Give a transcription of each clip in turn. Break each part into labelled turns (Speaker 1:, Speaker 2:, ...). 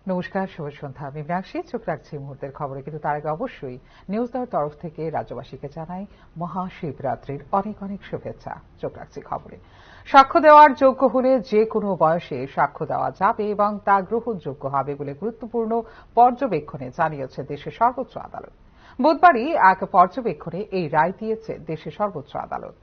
Speaker 1: নমস্কার, শুভ সন্ধ্যা। আমি মীনাক্ষী। চোখ রাখছি মুহূর্তের খবরে, কিন্তু তার আগে অবশ্যই নিউজ দেওয়ার তরফ থেকে রাজ্যবাসীকে জানাই মহাশিবরাত্রির অনেক অনেক শুভেচ্ছা। চোখ রাখছি খবরে। সাক্ষ্য দেওয়ার যোগ্য হলে যে কোনো বয়সে সাক্ষ্য দেওয়া যাবে এবং তা গ্রহণযোগ্য হবে বলে গুরুত্বপূর্ণ পর্যবেক্ষণে জানিয়েছে দেশের সর্বোচ্চ আদালত। বুধবারই এক পর্যবেক্ষণে এই রায় দিয়েছে দেশের সর্বোচ্চ আদালত।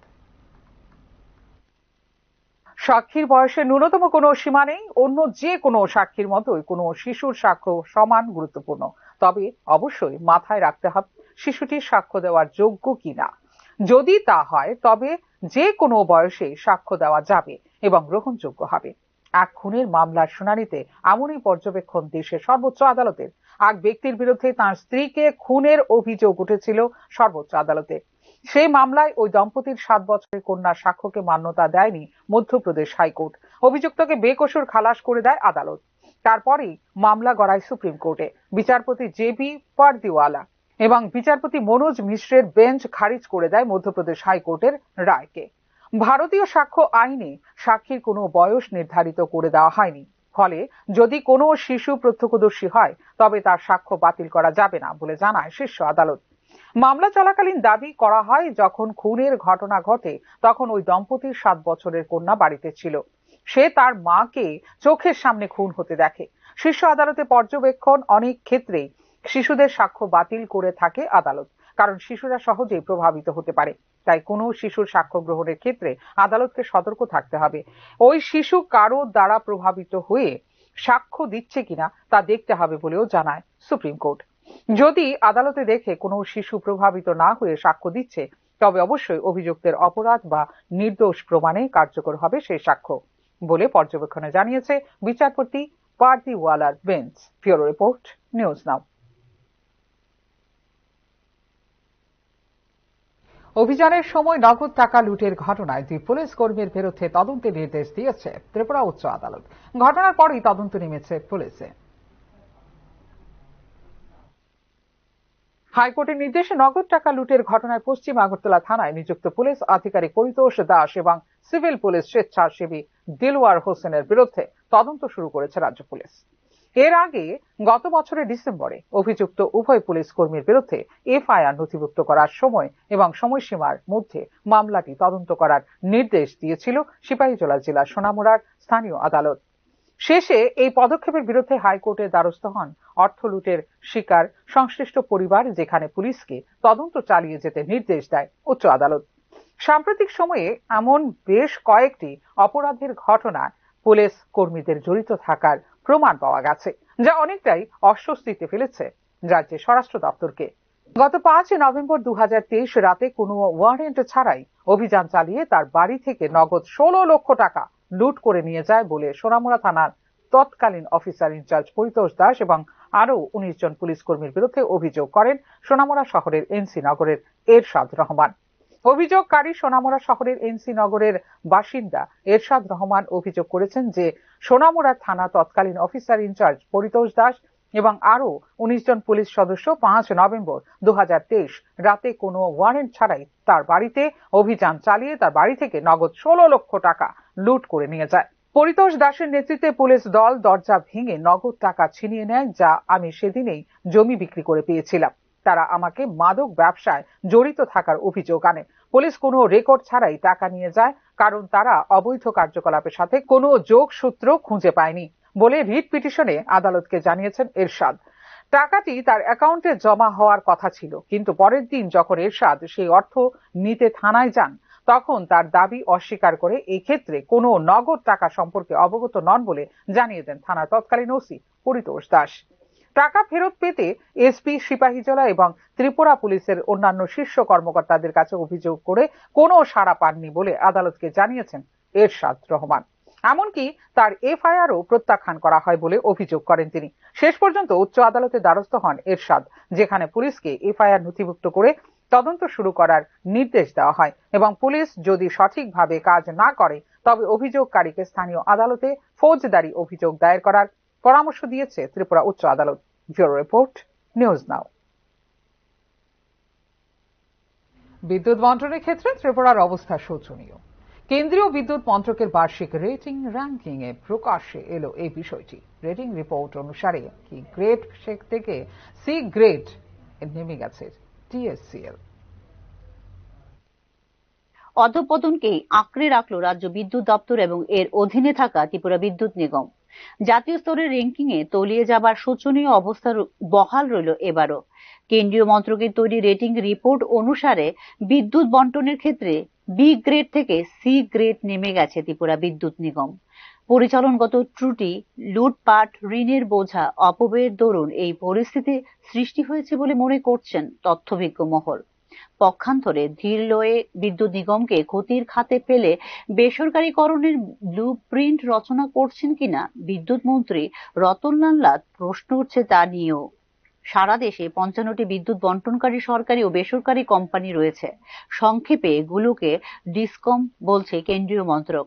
Speaker 1: সাক্ষীর বয়সে ন্যূনতম কোনো সীমা নেই। অন্য যে কোনো সাক্ষীর মতোই কোনো শিশুর সাক্ষ্য সমান গুরুত্বপূর্ণ। তবে অবশ্যই মাথায় রাখতে হবে শিশুটির সাক্ষ্য দেওয়ার যোগ্য কিনা। যদি তা হয় তবে যে কোনো বয়সে সাক্ষ্য দেওয়া যাবে এবং গ্রহণযোগ্য হবে। এক খুনের মামলার শুনানিতে এমনই পর্যবেক্ষণ দেশের সর্বোচ্চ আদালতের। এক ব্যক্তির বিরুদ্ধে তার স্ত্রীকে খুনের অভিযোগ উঠেছিল সর্বোচ্চ আদালতে। সেই মামলায় ওই দম্পতির 7 বছরের কন্যার সাক্ষ্যকে মান্যতা দেয়নি মধ্যপ্রদেশ হাইকোর্ট। অভিযুক্তকে বেকসুর খালাস করে দেয় আদালত। তারপরেই মামলা গড়ায় সুপ্রিম কোর্টে। বিচারপতি জেবি পারদিওয়ালা এবং বিচারপতি মনোজ মিশ্রের বেঞ্চ খারিজ করে দেয় মধ্যপ্রদেশ হাইকোর্টের রায়কে। ভারতীয় সাক্ষ্য আইনে সাক্ষীর কোনো বয়স নির্ধারিত করে দেওয়া হয়নি। ফলে যদি কোনো শিশু প্রত্যক্ষদর্শী হয় তবে তার সাক্ষ্য বাতিল করা যাবে না বলে জানায় শীর্ষ আদালত। মামলা চলাকালীন দাবি করা হয়, যখন খুনের ঘটনা ঘটে তখন ওই দম্পতির 7 বছরের কন্যা বাড়িতে ছিল। সে তার মাকে চোখের সামনে খুন হতে দেখে। শীর্ষ আদালতে পর্যবেক্ষণ অনেক ক্ষেত্রেই শিশুদের সাক্ষ্য বাতিল করে থাকে আদালত, কারণ শিশুরা সহজেই প্রভাবিত হতে পারে। তাই কোনো শিশুর সাক্ষ্য গ্রহণের ক্ষেত্রে আদালতকে সতর্ক থাকতে হবে। ওই শিশু কারো দ্বারা প্রভাবিত হয়ে সাক্ষ্য দিচ্ছে কিনা তা দেখতে হবে বলেও জানায় সুপ্রিম কোর্ট। যদি আদালতে দেখে কোনো শিশু প্রভাবিত না হয়ে সাক্ষ্য দিচ্ছে তবে অবশ্যই অভিযুক্তের অপরাধ বা নির্দোষ প্রমাণে কার্যকর হবে সেই সাক্ষ্য বলে পর্যবেক্ষণে জানিয়েছে বিচারপতি পারদিওয়ালার bench. Bureau report, news now. অভিযানের সময় নগদ টাকা লুটের ঘটনায় 2 পুলিশ কর্মীর বিরুদ্ধে তদন্তের নির্দেশ দিয়েছে ত্রিপুরা উচ্চ আদালত। ঘটনার পরই তদন্ত নেমেছে পুলিশে। হাইকোর্টের নির্দেশে নগদ টাকা লুটের ঘটনায় পশ্চিম আগরতলা থানায় নিযুক্ত পুলিশ আধিকারিক পরিতোষ দাস এবং সিভিল পুলিশ স্বেচ্ছাসেবী দিলওয়ার হোসেনের বিরুদ্ধে তদন্ত শুরু করেছে রাজ্য পুলিশ। এর আগে গত বছরের ডিসেম্বরে অভিযুক্ত উভয় পুলিশ কর্মীর বিরুদ্ধে এফআইআর নথিভুক্ত করার সময় এবং সময়সীমার মধ্যে মামলাটি তদন্ত করার নির্দেশ দিয়েছিল সিপাহীজলা জেলার সোনামুড়ার স্থানীয় আদালত। শেষে এই পদক্ষেপের বিরুদ্ধে হাইকোর্টের দ্বারস্থ হন অর্থ লুটের শিকার সংশ্লিষ্ট পরিবার, যেখানে পুলিশকে তদন্ত চালিয়ে যেতে নির্দেশ দেয় উচ্চ আদালত। সাম্প্রতিক সময়ে এমন বেশ কয়েকটি অপরাধের ঘটনায় পুলিশ কর্মীদের জড়িত থাকার প্রমাণ পাওয়া গেছে, যা অনেকটাই অস্বস্তিতে ফেলেছে রাজ্যের স্বরাষ্ট্র দপ্তরকে। গত 5 নভেম্বর 2023 রাতে কোনো ওয়ারেন্ট ছাড়াই অভিযান চালিয়ে তার বাড়ি থেকে নগদ 16 লক্ষ টাকা লুট করে নিয়ে যায় বলে সোনামুড়া থানার তৎকালীন অফিসার ইনচার্জ পরিতোষ দাস এবং আরো 19 জন পুলিশ কর্মীর বিরুদ্ধে অভিযোগ করেন সোনামুড়া শহরের এনসি নগরের এরশাদ রহমান। অভিযোগকারী সোনামুড়া শহরের এনসি নগরের বাসিন্দা এরশাদ রহমান অভিযোগ করেছেন যে সোনামুড়া থানা তৎকালীন অফিসার ইনচার্জ পরিতোষ দাস এবং আরো 19 জন পুলিশ সদস্য 5 নভেম্বর 2023 রাতে কোনো ওয়ারেন্ট ছাড়াই তার বাড়িতে অভিযান চালিয়ে তার বাড়ি থেকে নগদ 16 লক্ষ টাকা লুট করে নিয়ে যায়। পরিতোষ দাসের নেতৃত্বে পুলিশ দল দরজা ভেঙে নগদ টাকা ছিনিয়ে নেয়, যা আমি সেদিনেই জমি বিক্রি করে পেয়েছিলাম। তারা আমাকে মাদক ব্যবসায় জড়িত থাকার অভিযোগ আনে। পুলিশ কোনো রেকর্ড ছাড়াই টাকা নিয়ে যায়, কারণ তারা অবৈধ কার্যকলাপের সাথে কোনো যোগসূত্র খুঁজে পায়নি বলে রিট পিটিশনে আদালতকে জানিয়েছেন এরশাদ। টাকাটি তার অ্যাকাউন্টে জমা হওয়ার কথা ছিল, কিন্তু পরের দিন যখন এরশাদ সেই অর্থ নিতে থানায় যান তখন তার দাবি অস্বীকার করে এই ক্ষেত্রে কোনো নগদ টাকা সম্পর্কে অবগত নন বলে জানিয়ে দেন থানার তৎকালীন ওসি পরিতোষ দাস। টাকা ফেরত পেতে এসপি সিপাহীজলা এবং ত্রিপুরা পুলিশের অন্যান্য শীর্ষ কর্মকর্তাদের কাছে অভিযোগ করে কোনো সাড়া পাননি বলে আদালতকে জানিয়েছেন এরশাদ রহমান। এমনকি তার এফআইআরও প্রত্যাখ্যান করা হয় বলে অভিযোগ করেন তিনি। শেষ পর্যন্ত উচ্চ আদালতে দ্বারস্থ হন এরশাদ, যেখানে পুলিশকে এফআইআর নথিভুক্ত করে তদন্ত শুরু করার নির্দেশ দেওয়া হয় এবং পুলিশ যদি সঠিকভাবে কাজ না করে তবে অভিযোগকারীকে স্থানীয় আদালতে ফৌজদারি অভিযোগ দায়ের করার পরামর্শ দিয়েছে ত্রিপুরা উচ্চ আদালত। ব্যুরো রিপোর্ট, নিউজ নাও। বিদ্যুৎ বন্টনের ক্ষেত্রে ত্রিপুরার অবস্থা শোচনীয়। কেন্দ্রীয় বিদ্যুৎ মন্ত্রকের বার্ষিক রেটিং র্যাঙ্কিং এ প্রকাশ্যে এলো এই বিষয়টি। রেটিং রিপোর্ট অনুসারে কি গ্রেড থেকে সি গ্রেড নেমে গেছে টিএসসিএল।
Speaker 2: অধঃপতনকে আঁকড়ে রাখল রাজ্য বিদ্যুৎ দপ্তর এবং এর অধীনে থাকা ত্রিপুরা বিদ্যুৎ নিগম। জাতীয় স্তরের র্যাঙ্কিং এ তলিয়ে যাবার শোচনীয় অবস্থা বহাল রইল এবারও। কেন্দ্রীয় মন্ত্রকের তৈরি রেটিং রিপোর্ট অনুসারে বিদ্যুৎ বন্টনের ক্ষেত্রে বি গ্রেড থেকে সি গ্রেড নেমে গেছে ত্রিপুরা বিদ্যুৎ নিগম। পরিচালনগত ত্রুটি, লুটপাট, ঋণের বোঝা, অপব্যয়ের দরুন এই পরিস্থিতি সৃষ্টি হয়েছে বলে মনে করছেন তথ্যভিজ্ঞ মহল। পক্ষান্তরে ধীর লয়ে বিদ্যুৎ নিগমকে ক্ষতির খাতে ফেলে বেসরকারীকরণের ব্লু প্রিন্ট রচনা করছেন কিনা বিদ্যুৎ মন্ত্রী রতনলাল নাথ প্রশ্ন উঠছে তা নিয়েও। সারা দেশে ৫৫টি বিদ্যুৎ বন্টনকারী সরকারি ও বেসরকারি কোম্পানি রয়েছে। সংক্ষেপে এগুলোকে ডিসকম বলছে কেন্দ্রীয় মন্ত্রক।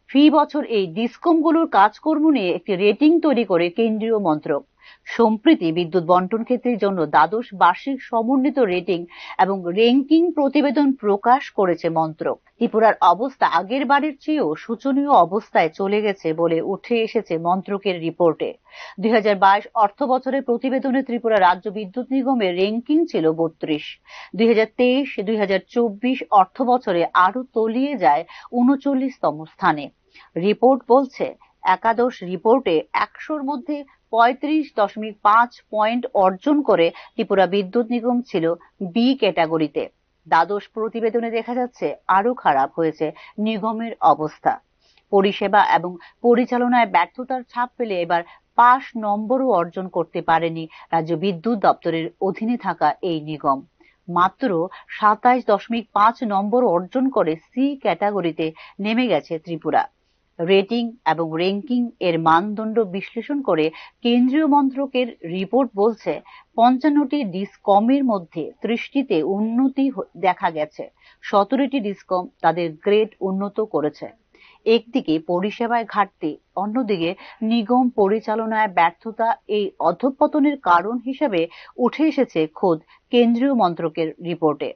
Speaker 2: ফি বছর এই ডিসকমগুলোর কাজকর্ম নিয়ে একটি রেটিং তৈরি করে কেন্দ্রীয় মন্ত্রক। সম্প্রতি বিদ্যুৎ বন্টন ক্ষেত্রের জন্য দ্বাদশ বার্ষিক সমন্বিত রেটিং এবং র্যাঙ্কিং প্রতিবেদন প্রকাশ করেছে মন্ত্রক। ত্রিপুরার অবস্থা আগের বারের চেয়েও শোচনীয় অবস্থায় চলে গেছে বলে উঠে এসেছে মন্ত্রকের রিপোর্টে। ২০২২ অর্থ বছরের প্রতিবেদনে ত্রিপুরা রাজ্য বিদ্যুৎ নিগমের র্যাঙ্কিং ছিল ৩২। ২০২৩-২০২৪ অর্থ বছরে আরো তলিয়ে যায় ৩৯তম স্থানে। রিপোর্ট বলছে একাদশ রিপোর্টে ১০০-র মধ্যে ৩৫.৫ পয়েন্ট অর্জন করে ত্রিপুরা বিদ্যুৎ নিগম ছিল বি ক্যাটাগরিতে। দ্বাদশ প্রতিবেদনে দেখা যাচ্ছে আরো খারাপ হয়েছে নিগমের অবস্থা। পরিষেবা এবং পরিচালনায় ব্যর্থতার ছাপ ফেলে এবার পাস নম্বরও অর্জন করতে পারেনি রাজ্য বিদ্যুৎ দপ্তরের অধীনে থাকা এই নিগম। মাত্র ২৭.৫ নম্বর অর্জন করে সি ক্যাটাগরিতে নেমে গেছে ত্রিপুরা। রেটিং এবং র্যাঙ্কিং এর মানদণ্ড বিশ্লেষণ করে কেন্দ্রীয় মন্ত্রকের রিপোর্ট বলছে ৫৫টি ডিসকমের মধ্যে ৩০টিতে উন্নতি দেখা গেছে। ১৭টি ডিসকম তাদের গ্রেড উন্নত করেছে। একদিকে পরিষেবায় ঘাটতি, অন্যদিকে নিগম পরিচালনায় ব্যর্থতা এই অধঃপতনের কারণ হিসেবে উঠে এসেছে খোদ কেন্দ্রীয় মন্ত্রকের রিপোর্টে।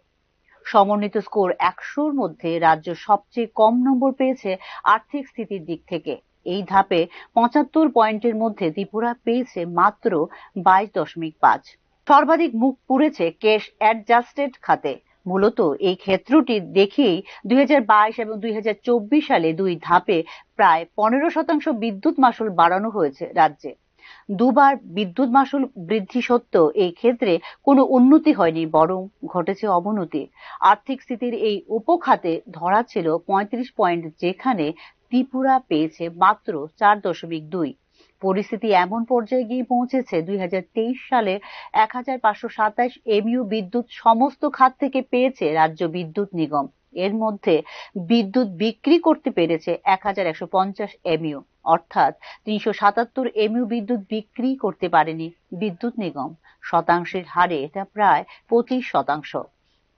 Speaker 2: সমন্বিত স্কোর ১০০-র মধ্যে রাজ্য সবচেয়ে কম নম্বর পেয়েছে আর্থিক স্থিতির দিক থেকে। এই ধাপে ৭৫ পয়েন্টের মধ্যে ত্রিপুরা পেয়েছে মাত্র ২২.৫। সর্বাধিক মুখ পুড়েছে ক্যাশ অ্যাডজাস্টেড খাতে। মূলত এই ক্ষেত্রটি দেখেই ২০২২ এবং ২০২৪ সালে দুই ধাপে প্রায় ১৫% বিদ্যুৎ মাশুল বাড়ানো হয়েছে রাজ্যে। দুবার বিদ্যুৎ মাশুল বৃদ্ধি সত্ত্বেও এই ক্ষেত্রে কোনো উন্নতি হয়নি, বরং ঘটেছে অবনতি। আর্থিক স্থিতির এই উপখাতে ধরা ছিল ৩৫ পয়েন্ট, যেখানে ত্রিপুরা পেয়েছে মাত্র ৪.২। পরিস্থিতি এমন পর্যায়ে গিয়ে পৌঁছেছে ২০২৩ সালে ১৫২৭ এমইউ বিদ্যুৎ সমস্ত খাত থেকে পেয়েছে রাজ্য বিদ্যুৎ নিগম। এর মধ্যে বিদ্যুৎ বিক্রি করতে পেরেছে ১১৫০ এমইউ, অর্থাৎ ৩৭৭ এমইউ বিদ্যুৎ বিক্রি করতে পারেনি বিদ্যুৎ নিগম। শতাংশের হারে এটা প্রায় ২৫%।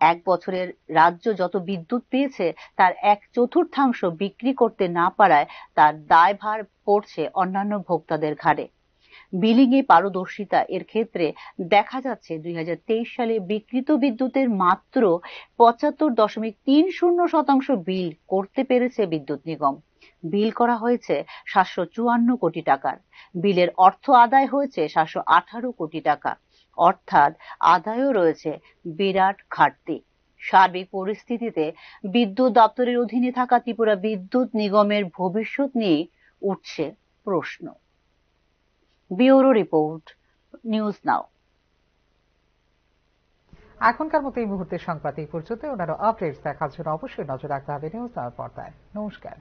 Speaker 2: এক বছরের রাজ্য যত বিদ্যুৎ পেয়েছে তার ১/৪ বিক্রি করতে না পারায় তার দায়ভার পড়ছে অন্যান্য ভোক্তাদের ঘাড়ে। বিলিং এ পারদর্শিতা এর ক্ষেত্রে দেখা যাচ্ছে ২০২৩ সালে বিক্রিত বিদ্যুতের মাত্র ৭৫.৩০% বিল করতে পেরেছে বিদ্যুৎ নিগম। বিল করা হয়েছে ৭৫৪ কোটি টাকার। বিলের অর্থ আদায় হয়েছে ৭১৮ কোটি টাকা, অর্থাৎ আদায়ও রয়েছে বিরাট ঘাটতি। সার্বিক পরিস্থিতিতে বিদ্যুৎ দপ্তরের অধীনে থাকা ত্রিপুরা বিদ্যুৎ নিগমের ভবিষ্যৎ নিয়ে উঠছে প্রশ্ন। ব্যুরো রিপোর্ট, নিউজ নাও।
Speaker 1: এখনকার মতো এই মুহূর্তে সংবাদ এই পর্যন্ত। অন্যান্য আপডেটস দেখার জন্য অবশ্যই নজর রাখতে হবে নিউজ নাও পর্দায়। নমস্কার।